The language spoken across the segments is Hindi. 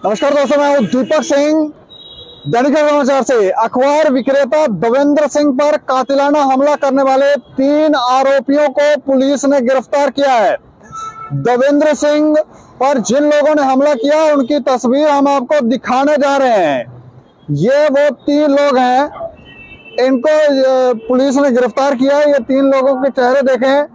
नमस्कार दोस्तों, मैं हूं दीपक सिंह। दैनिक समाचार से अखबार विक्रेता देवेंद्र सिंह पर कातिलाना हमला करने वाले 3 आरोपियों को पुलिस ने गिरफ्तार किया है। देवेंद्र सिंह पर जिन लोगों ने हमला किया उनकी तस्वीर हम आपको दिखाने जा रहे हैं। ये वो 3 लोग हैं, इनको पुलिस ने गिरफ्तार किया है। ये 3 लोगों के चेहरे देखें,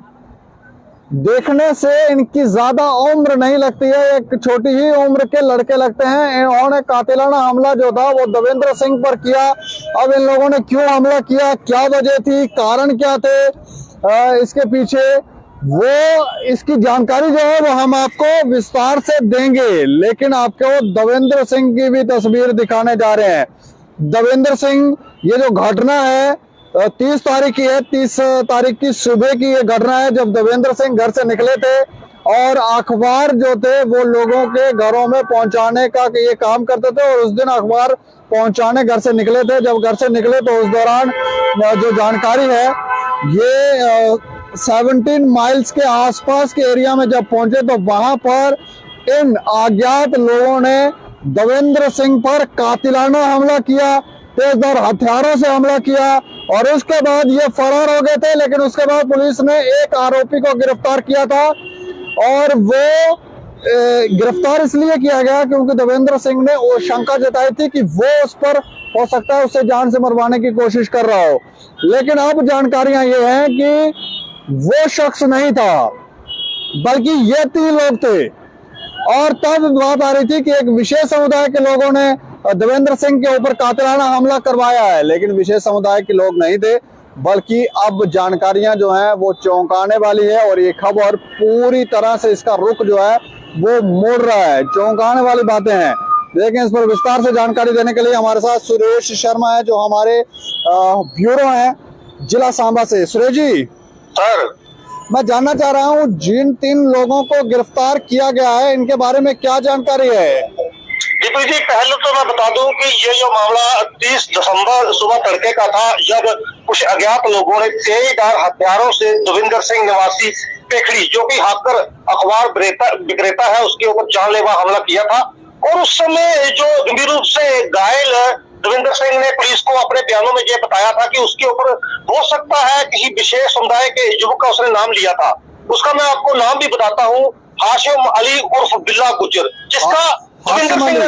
देखने से इनकी ज्यादा उम्र नहीं लगती है, एक छोटी ही उम्र के लड़के लगते हैं। इन्होंने कातिलाना हमला जो था वो देवेंद्र सिंह पर किया। अब इन लोगों ने क्यों हमला किया, क्या वजह थी, कारण क्या थे इसके पीछे, वो इसकी जानकारी जो है वो हम आपको विस्तार से देंगे। लेकिन आपको देवेंद्र सिंह की भी तस्वीर दिखाने जा रहे हैं। देवेंद्र सिंह, ये जो घटना है 30 तारीख की है, 30 तारीख की सुबह की ये घटना है, जब देवेंद्र सिंह घर से निकले थे और अखबार जो थे वो लोगों के घरों में पहुंचाने का ये काम करते थे। और उस दिन अखबार पहुंचाने घर से निकले थे। जब घर से निकले तो उस दौरान जो जानकारी है, ये 17 माइल्स के आसपास के एरिया में जब पहुंचे तो वहां पर इन अज्ञात लोगों ने देवेंद्र सिंह पर कातिलाना हमला किया, तेजधार हथियारों से हमला किया और उसके बाद ये फरार हो गए थे। लेकिन उसके बाद पुलिस ने एक आरोपी को गिरफ्तार किया था और वो गिरफ्तार इसलिए किया गया क्योंकि देवेंद्र सिंह ने वो शंका जताई थी कि वो उस पर हो सकता है उसे जान से मरवाने की कोशिश कर रहा हो। लेकिन अब जानकारियां ये हैं कि वो शख्स नहीं था, बल्कि ये 3 लोग थे। और तब बात आ रही थी कि एक विशेष समुदाय के लोगों ने देवेंद्र सिंह के ऊपर कातिलाना हमला करवाया है, लेकिन विशेष समुदाय के लोग नहीं थे, बल्कि अब जानकारियां जो हैं वो चौंकाने वाली है। और ये खबर पूरी तरह से इसका रुख जो है वो मोड़ रहा है, चौंकाने वाली बातें हैं। लेकिन इस पर विस्तार से जानकारी देने के लिए हमारे साथ सुरेश शर्मा है, जो हमारे ब्यूरो हैं जिला सांबा से। सुरेश जी सर, मैं जानना चाह रहा हूँ, जिन 3 लोगों को गिरफ्तार किया गया है इनके बारे में क्या जानकारी है? दीपक जी, पहले तो मैं बता दूं कि ये जो मामला 30 दिसंबर सुबह तड़के का था, जब कुछ अज्ञात लोगों ने तेजधार हथियारों से देवेंद्र सिंह निवासी पेखड़ी, जो कि हाकर अखबार विक्रेता है, उसके ऊपर जानलेवा हमला किया था। और उस समय जो गंभीर रूप से घायल देवेंद्र सिंह ने पुलिस को अपने बयानों में ये बताया था कि उसके ऊपर हो सकता है किसी विशेष समुदाय के युवक का उसने नाम लिया था। उसका मैं आपको नाम भी बताता हूँ, हाशिम अली उर्फ बिल्ला गुजर, जिसका देवेंद्र सिंह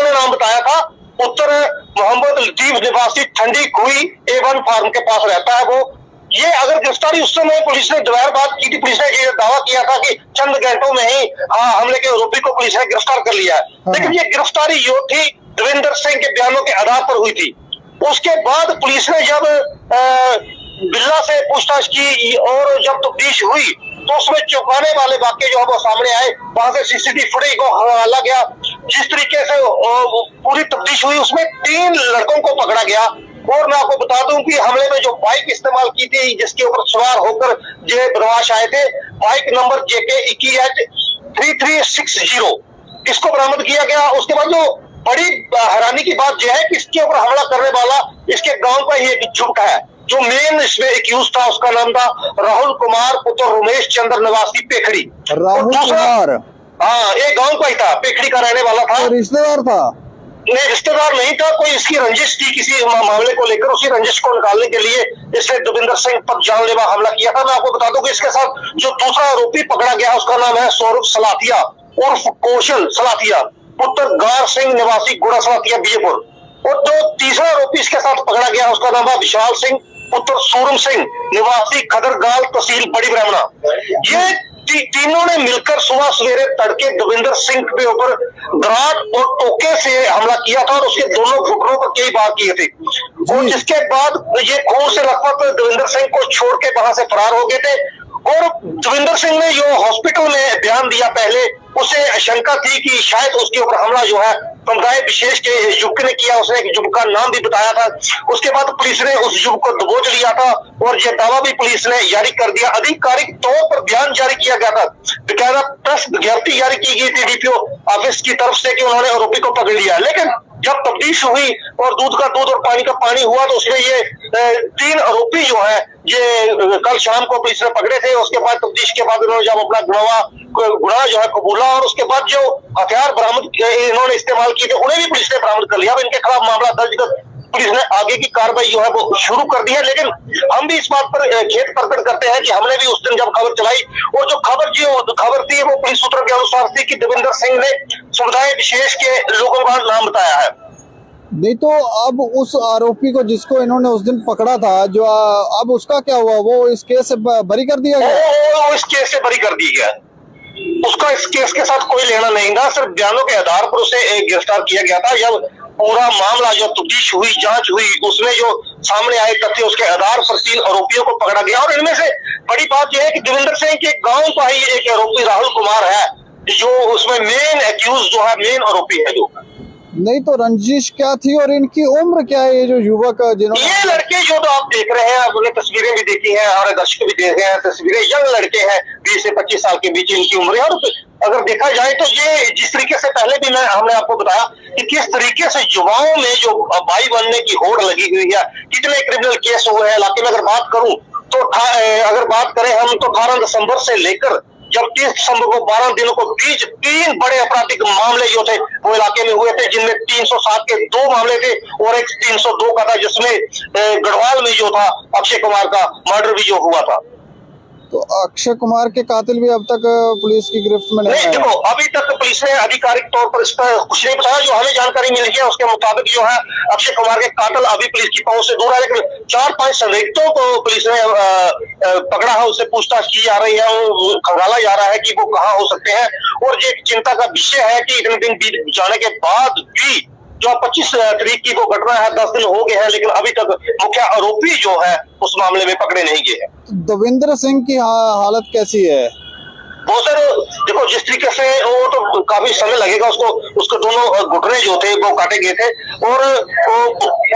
ने नाम बताया था। उत्तर मोहम्मद लतीफ निवासी ठंडी कुई A1 फार्म के पास रहता है वो। ये अगर गिरफ्तारी उस समय पुलिस ने दोबारा बात की थी, पुलिस ने ये दावा किया था कि चंद घंटों में ही हमले के आरोपी को पुलिस ने गिरफ्तार कर लिया है। लेकिन ये गिरफ्तारी जो थी देवेंद्र सिंह के बयानों के आधार पर हुई थी। उसके बाद पुलिस ने जब बिल्ला से पूछताछ की और जब तफ्तीश हुई तो उसमें चौंकाने वाले वाक्य जो है वो सामने आए। वहां से CCTV फुटेज को हवाला गया, जिस तरीके से पूरी तफ्तीश हुई उसमें 3 लड़कों को पकड़ा गया। और मैं आपको बता दूं कि हमले में जो बाइक इस्तेमाल की थी, जिसके ऊपर सवार होकर ये बदमाश आए थे, बाइक नंबर JK 21H3360, इसको बरामद किया गया। उसके बाद जो बड़ी हैरानी की बात यह है कि इसके ऊपर हमला करने वाला इसके गांव का ही एक युवक है। जो मेन इसमें एक्यूज था उसका नाम था राहुल कुमार पुत्र रमेश चंद्र निवासी पेखड़ी। राहुल कुमार, हाँ, एक गांव का ही था, पेखड़ी का रहने वाला था। तो रिश्तेदार था? नहीं, रिश्तेदार नहीं था, कोई इसकी रंजिश थी किसी मामले को लेकर। उसी रंजिश को निकालने के लिए इसने देवेंद्र सिंह पर जानलेवा हमला किया था। मैं आपको बता दूं कि इसके साथ जो दूसरा आरोपी पकड़ा गया उसका नाम है सौरभ सलाथिया उर्फ कौशल सलाथिया, पुत्र गार सिंह निवासी गुड़ा सलाथिया बीजेपुर। और जो तीसरा आरोपी इसके साथ पकड़ा गया उसका नाम है विशाल सिंह पुत्र सूरम सिंह निवासी खदरगाल तहसील बड़ी ब्राह्मणा। ये तीनों ने मिलकर सुबह सवेरे तड़के देवेंद्र सिंह के ऊपर दरार और टोके से हमला किया था और उसके दोनों घुटनों पर कई बार किए थे। और जिसके बाद ये खून से लथपथ देवेंद्र सिंह को छोड़ के वहां से फरार हो गए थे। और देवेंद्र सिंह ने जो हॉस्पिटल में बयान दिया पहले, उसे आशंका थी कि शायद उसके ऊपर हमला जो है समुदाय विशेष के युवक ने किया। उसने युवक का नाम भी बताया था। उसके बाद पुलिस ने उस युवक को दबोच लिया था और यह दावा भी पुलिस ने जारी कर दिया। आधिकारिक तौर पर बयान जारी किया गया था, बेकायदा प्रेस विज्ञप्ति जारी की गई थी DPO ऑफिस की तरफ से कि उन्होंने आरोपी को पकड़ लिया। लेकिन जब तफ्तीश हुई और दूध का दूध और पानी का पानी हुआ तो उसमें ये 3 आरोपी जो है ये कल शाम को पुलिस ने पकड़े थे। उसके बाद तफ्तीश के बाद उन्होंने जब अपना गुनाह जो है कबूला और उसके बाद जो हथियार बरामद इन्होंने इस्तेमाल किए थे उन्हें भी पुलिस ने बरामद कर लिया। अब इनके खिलाफ मामला दर्ज कर पुलिस ने आगे की कार्रवाई जो है वो शुरू कर दी है। लेकिन हम भी इस बात पर खेद प्रकट करते हैं कि हमने भी उस दिन जब खबर चलाई और जो खबर थी वो पुलिस सूत्रों के अनुसार थी कि देवेंद्र सिंह ने समुदाय विशेष के लोगों का नाम बताया है। नहीं तो अब उस आरोपी को जिसको इन्होंने उस दिन पकड़ा था जो अब उसका क्या हुआ? वो इस केस से बरी कर दिया गया? वो इस केस से बरी कर दी गया। उसका इस केस के साथ कोई लेना नहीं था। सिर्फ बयानों के आधार पर उसे गिरफ्तार किया गया था। जब पूरा मामला जो तफ्तीश हुई, जांच हुई, उसमें जो सामने आए तथ्य उसके आधार पर 3 आरोपियों को पकड़ा गया। और इनमें से बड़ी बात यह है कि देवेंद्र सिंह के गांव का ही एक आरोपी राहुल कुमार है जो उसमें मेन एक्यूज जो है, मेन आरोपी है। जो नहीं तो रंजिश क्या थी और इनकी उम्र क्या है? ये जो युवक जिन्होंने ये लड़के जो तो आप देख रहे हैं, आपने तस्वीरें भी देखी हैं और दर्शक भी देख रहे हैं तस्वीरें, यंग लड़के हैं, 20 से 25 साल के बीच इनकी उम्र है। और अगर देखा जाए तो ये जिस तरीके से पहले भी हमने आपको बताया कि किस तरीके से युवाओं में जो भाई बनने की होड़ लगी हुई है, कितने क्रिमिनल केस हुए हैं इलाके में। अगर बात करूं तो अगर बात करें हम तो 18 दिसंबर से लेकर जब 30 दिसंबर को 12 दिनों को बीच 3 बड़े आपराधिक मामले जो थे वो इलाके में हुए थे, जिनमें 307 के 2 मामले थे और एक 302 का था जिसमें गढ़वाल में जो था अक्षय कुमार का मर्डर भी जो हुआ था। तो अक्षय कुमार के कातिल भी अब तक पुलिस की गिरफ्त में नहीं नहीं, देखो अभी तक पुलिस ने आधिकारिक तौर पर इस पर कुछ नहीं बताया। जो हमें जानकारी मिली है उसके मुताबिक जो है अक्षय कुमार के कातिल अभी पुलिस की पहुंच से दूर है। लेकिन 4-5 संदिग्धों को पुलिस ने पकड़ा है, उससे पूछताछ की जा रही है, खंगाला जा रहा है कि वो कहाँ हो सकते हैं। और ये चिंता का विषय है कि इतने दिन बीत जाने के बाद भी जो 25 तारीख की वो घटना है, 10 दिन हो गए हैं, लेकिन अभी तक मुख्य आरोपी जो है उस मामले में पकड़े नहीं गए हैं। देवेंद्र सिंह की हालत कैसी है? वो सर देखो जिस तरीके से वो तो काफी समय लगेगा उसको दोनों घुटने जो थे वो काटे गए थे और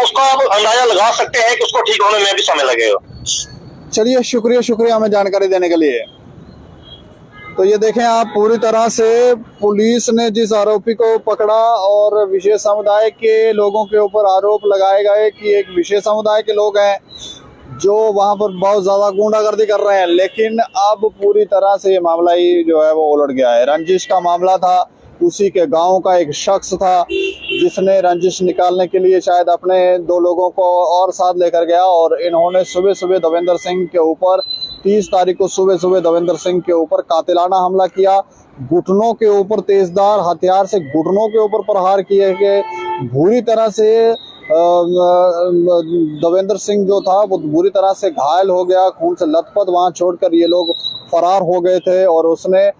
उसका आप अंदाजा लगा सकते हैं कि उसको ठीक होने में भी समय लगेगा। चलिए शुक्रिया हमें जानकारी देने के लिए। तो ये देखें आप, पूरी तरह से पुलिस ने जिस आरोपी को पकड़ा और विशेष समुदाय के लोगों के ऊपर आरोप लगाए गए कि एक विशेष समुदाय के लोग हैं जो वहां पर बहुत ज्यादा गुंडागर्दी कर रहे हैं, लेकिन अब पूरी तरह से ये मामला ही जो है वो उलट गया है। रंजिश का मामला था, उसी के गांव का एक शख्स था जिसने रंजिश निकालने के लिए शायद अपने 2 लोगों को और साथ लेकर गया और इन्होंने सुबह देवेंद्र सिंह के ऊपर 30 तारीख को सुबह देवेंद्र सिंह के ऊपर कातिलाना हमला किया। घुटनों के ऊपर तेजदार हथियार से घुटनों के ऊपर प्रहार किए गए। बुरी तरह से देवेंद्र सिंह जो था वो बुरी तरह से घायल हो गया, खून से लथपथ वहां छोड़कर ये लोग फरार हो गए थे। और उसने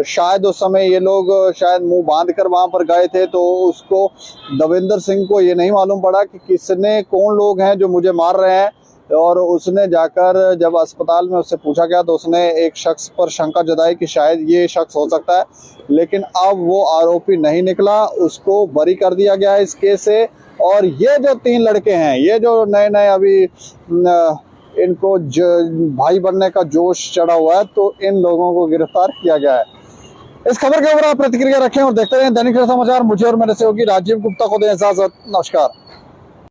शायद उस समय ये लोग शायद मुंह बांध कर वहां पर गए थे, तो उसको देवेंद्र सिंह को ये नहीं मालूम पड़ा कि किसने कौन लोग हैं जो मुझे मार रहे हैं। और उसने जाकर जब अस्पताल में उससे पूछा गया तो उसने एक शख्स पर शंका जताई कि शायद ये शख्स हो सकता है, लेकिन अब वो आरोपी नहीं निकला, उसको बरी कर दिया गया है इस केस से। और ये जो 3 लड़के हैं, ये जो नए अभी इनको भाई बनने का जोश चढ़ा हुआ है, तो इन लोगों को गिरफ्तार किया गया है। इस खबर के ऊपर आप प्रतिक्रिया रखें और देखते रहें दैनिक समाचार। मुझे और मेरे सहयोगी राजीव गुप्ता को दें इजाजत। नमस्कार।